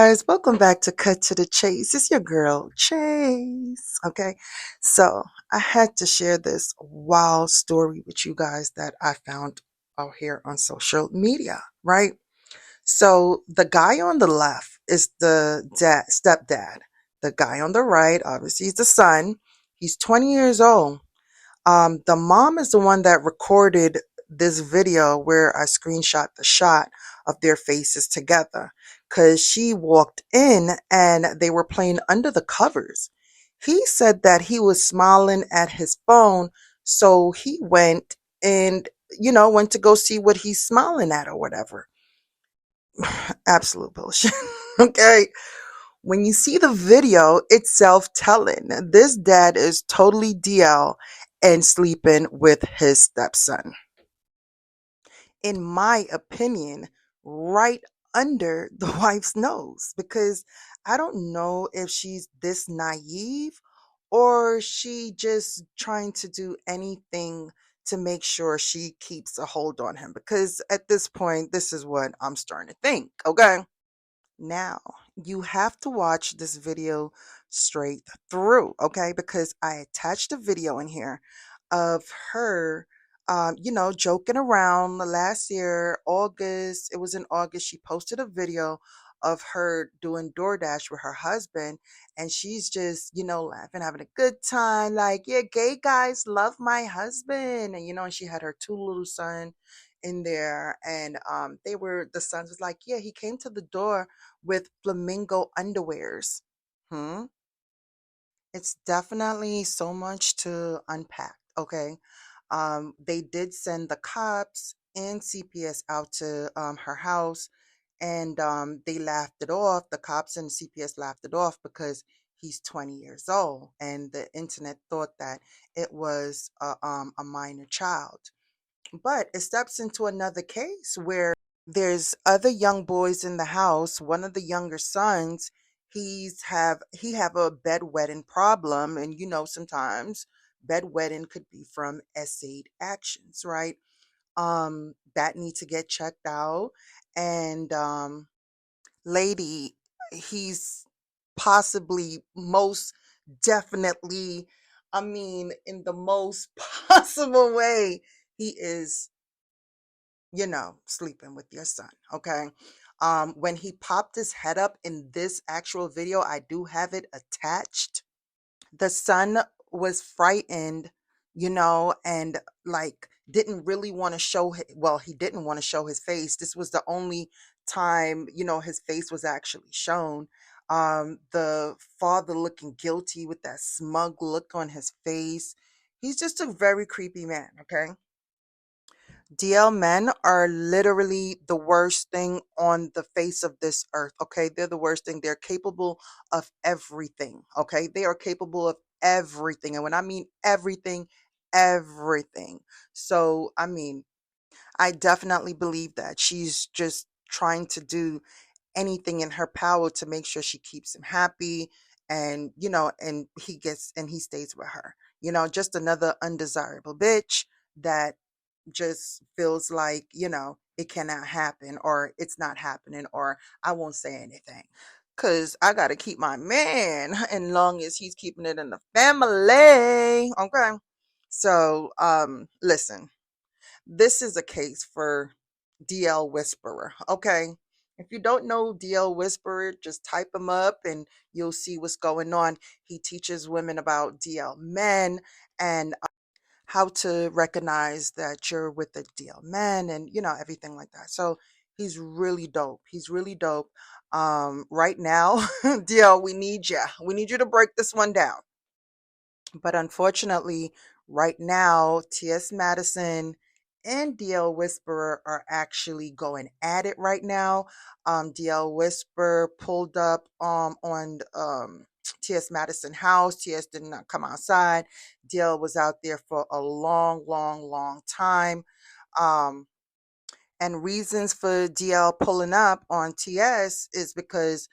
Guys, welcome back to Cut to the Chase. It's your girl, Chase. Okay, so I had to share this wild story with you guys that I found out here on social media, right? So the guy on the left is the stepdad. The guy on the right, obviously, is the son. He's 20 years old. The mom is the one that recorded this video where I screenshot the shot of their faces together because she walked in and they were playing under the covers. He said that he was smiling at his phone, so he went and went to go see what he's smiling at or whatever. Absolute bullshit. Okay. When you see the video, it's self-telling. This dad is totally DL and sleeping with his stepson. In my opinion, right under the wife's nose, because I don't know if she's this naive or she just trying to do anything to make sure she keeps a hold on him, because at this point this is what I'm starting to think. Okay, now, you have to watch this video straight through, okay? Because I attached a video in here of her, joking around last year, August. It was in August. She posted a video of her doing DoorDash with her husband, and she's just, laughing, having a good time. Like, yeah, gay guys love my husband. And she had her two little son in there, and the sons was like, yeah, he came to the door with flamingo underwears. Hmm? It's definitely so much to unpack. Okay. They did send the cops and CPS out to her house, and they laughed it off. The cops and CPS laughed it off because he's 20 years old, and the internet thought that it was a minor child. But it steps into another case where there's other young boys in the house. One of the younger sons, he have a bedwetting problem, and sometimes bedwetting could be from essayed actions, right? That need to get checked out. And lady, he's possibly most definitely, I mean, in the most possible way, he is, sleeping with your son. Okay. When he popped his head up in this actual video, I do have it attached. The son was frightened, and like didn't really want to show well, he didn't want to show his face. This was the only time, his face was actually shown. The father looking guilty with that smug look on his face. He's just a very creepy man. Okay. DL men are literally the worst thing on the face of this earth. Okay. They're the worst thing. They're capable of everything. Okay. They are capable of everything. And when I mean everything, everything. So, I mean, I definitely believe that she's just trying to do anything in her power to make sure she keeps him happy, and and he stays with her. Just another undesirable bitch that just feels like, it cannot happen, or it's not happening, or I won't say anything. Cause I gotta keep my man and long as he's keeping it in the family. Okay. So listen, this is a case for DL Whisperer. Okay. If you don't know DL Whisperer, just type him up and you'll see what's going on. He teaches women about DL men and how to recognize that you're with a DL man, and everything like that. So he's really dope. He's really dope. Right now, DL, we need you to break this one down. But unfortunately, right now, TS Madison and DL Whisperer are actually going at it right now. DL Whisper pulled up on TS Madison house. TS did not come outside. DL was out there for a long, long, long time. Um, and reasons for DL pulling up on TS is because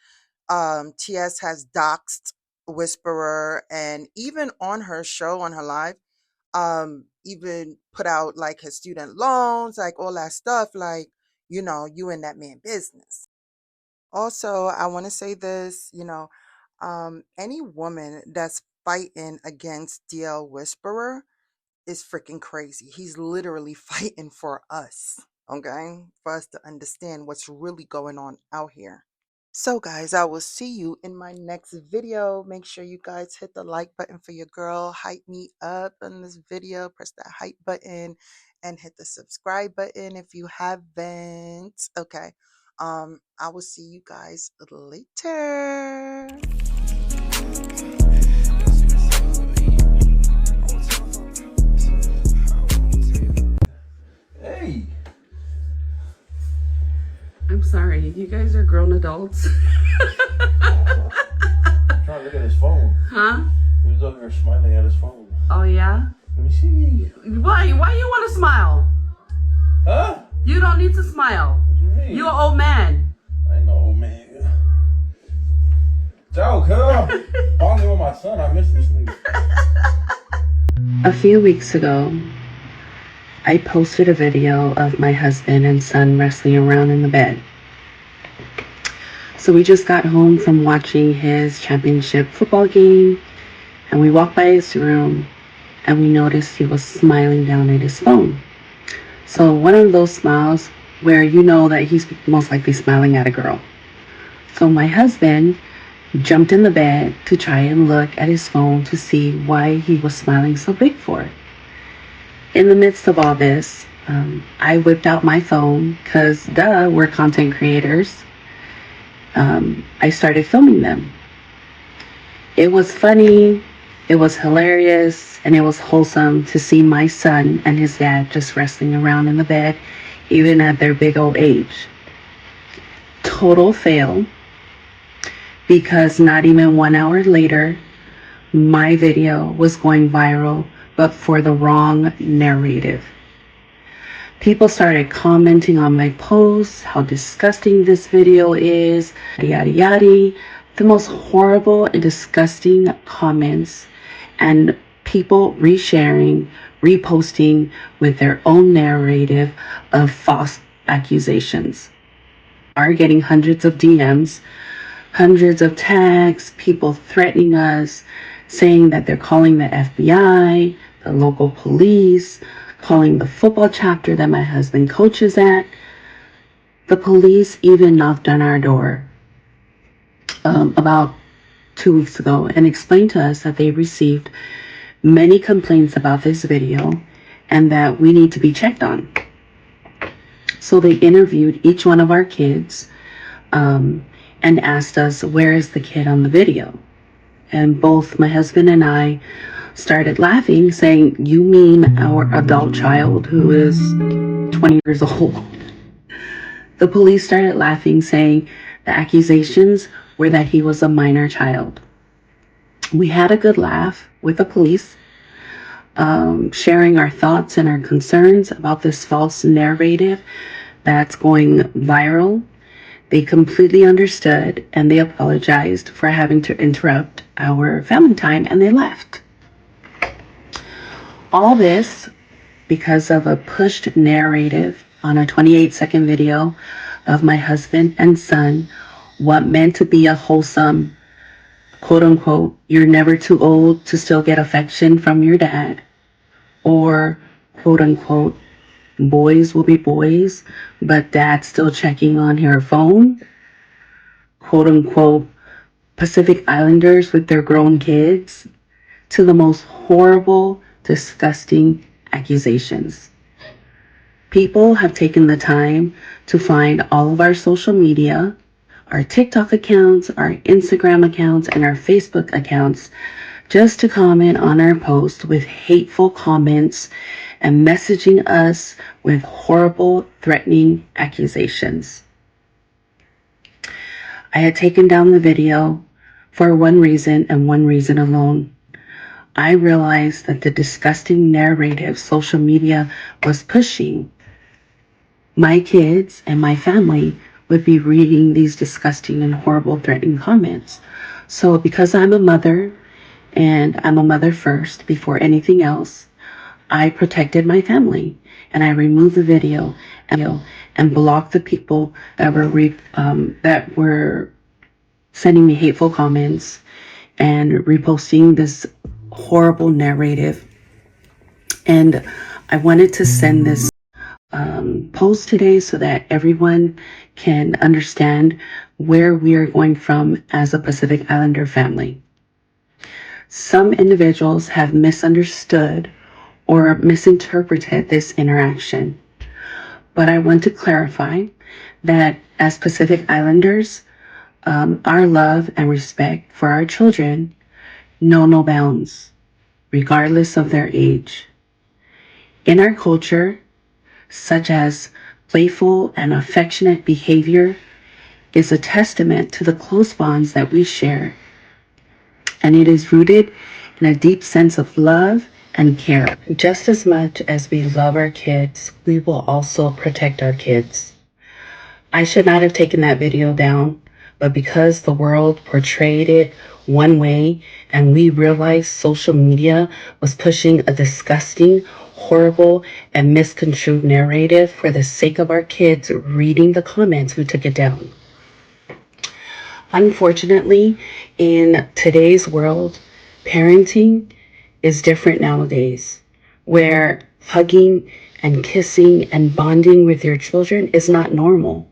TS has doxed Whisperer, and even on her show, on her live, even put out like his student loans, like all that stuff, like, you in that man business. Also, I want to say this, any woman that's fighting against DL Whisperer is freaking crazy. He's literally fighting for us, okay? For us to understand what's really going on out here. So, guys, I will see you in my next video. Make sure you guys hit the like button for your girl. Hype me up on this video. Press that hype button and hit the subscribe button if you haven't. Okay. I will see you guys later. Hey, I'm sorry, you guys are grown adults. I'm trying to look at his phone. Huh? He was over there smiling at his phone. Oh yeah? Let me see. Why you want to smile? Huh? You don't need to smile. What do you mean? You're an old man. I ain't no old man. Ciao, cuz. Bonding with my son. I miss this nigga. A few weeks ago, I posted a video of my husband and son wrestling around in the bed. So we just got home from watching his championship football game, and we walked by his room and we noticed he was smiling down at his phone. So one of those smiles where you know that he's most likely smiling at a girl. So my husband jumped in the bed to try and look at his phone to see why he was smiling so big for. In the midst of all this, I whipped out my phone because, duh, we're content creators. I started filming them. It was funny, it was hilarious, and it was wholesome to see my son and his dad just wrestling around in the bed, even at their big old age. Total fail, because not even 1 hour later, my video was going viral, but for the wrong narrative. People started commenting on my posts, how disgusting this video is, yada yada. The most horrible and disgusting comments, and people resharing, reposting with their own narrative of false accusations. Are getting hundreds of DMs, hundreds of tags, people threatening us, saying that they're calling the FBI, the local police, calling the football chapter that my husband coaches at. The police even knocked on our door about 2 weeks ago and explained to us that they received many complaints about this video and that we need to be checked on. So they interviewed each one of our kids and asked us, where is the kid on the video? And both my husband and I started laughing, saying, you mean our adult child who is 20 years old? The police started laughing, saying the accusations were that he was a minor child. We had a good laugh with the police, sharing our thoughts and our concerns about this false narrative that's going viral. They completely understood and they apologized for having to interrupt our family time, and they left. All this because of a pushed narrative on a 28-second video of my husband and son, what meant to be a wholesome, quote unquote, you're never too old to still get affection from your dad, or quote unquote, boys will be boys, but dad's still checking on her phone, quote unquote, Pacific Islanders with their grown kids, to the most horrible, disgusting accusations. People have taken the time to find all of our social media, our TikTok accounts, our Instagram accounts, and our Facebook accounts just to comment on our post with hateful comments and messaging us with horrible, threatening accusations. I had taken down the video for one reason and one reason alone. I realized that the disgusting narrative social media was pushing, my kids and my family would be reading these disgusting and horrible threatening comments. So because I'm a mother, and I'm a mother first before anything else, I protected my family and I removed the video and block the people that were sending me hateful comments and reposting this horrible narrative. And I wanted to send this post today so that everyone can understand where we are going from as a Pacific Islander family. Some individuals have misunderstood or misinterpreted this interaction, but I want to clarify that as Pacific Islanders, our love and respect for our children know no bounds, regardless of their age. In our culture, such as playful and affectionate behavior, is a testament to the close bonds that we share, and it is rooted in a deep sense of love and care. Just as much as we love our kids, we will also protect our kids. I should not have taken that video down, but because the world portrayed it one way and we realized social media was pushing a disgusting, horrible, and misconstrued narrative for the sake of our kids reading the comments, we took it down. Unfortunately, in today's world, parenting is different nowadays, where hugging and kissing and bonding with your children is not normal.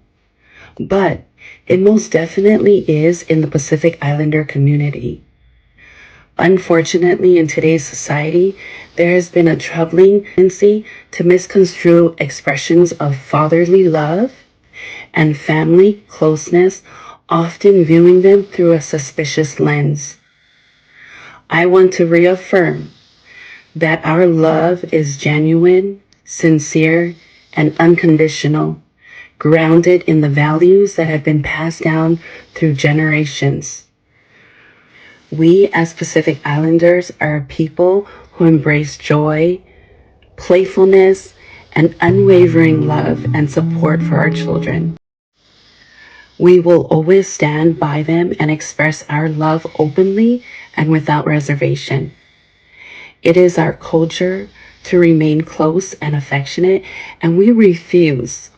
But it most definitely is in the Pacific Islander community. Unfortunately, in today's society, there has been a troubling tendency to misconstrue expressions of fatherly love and family closeness, often viewing them through a suspicious lens. I want to reaffirm that our love is genuine, sincere, and unconditional, grounded in the values that have been passed down through generations. We as Pacific Islanders are a people who embrace joy, playfulness, and unwavering love and support for our children. We will always stand by them and express our love openly and without reservation. It is our culture to remain close and affectionate, and we refuse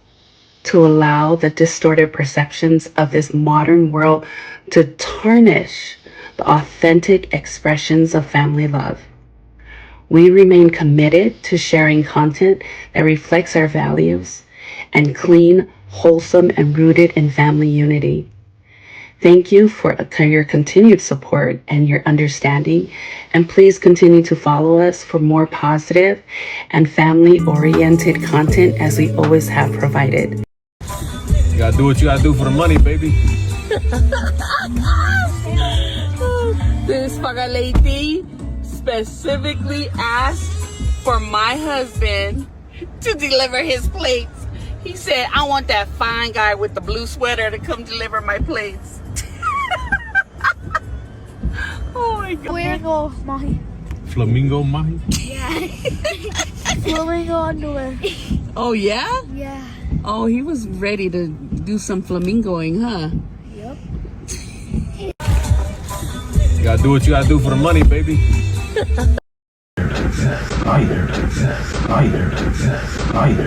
to allow the distorted perceptions of this modern world to tarnish the authentic expressions of family love. We remain committed to sharing content that reflects our values and clean, wholesome, and rooted in family unity. Thank you for your continued support and your understanding, and please continue to follow us for more positive and family-oriented content as we always have provided. You gotta do what you gotta do for the money, baby. This Pagaleti specifically asked for my husband to deliver his plates. He said, I want that fine guy with the blue sweater to come deliver my plates. Oh my God. Where go, Mahi? Flamingo Mahi? Yeah. Flamingo underwear. Oh yeah? Yeah. Oh, he was ready to do some flamingoing, huh? Yep. You gotta do what you gotta do for the money, baby. Either.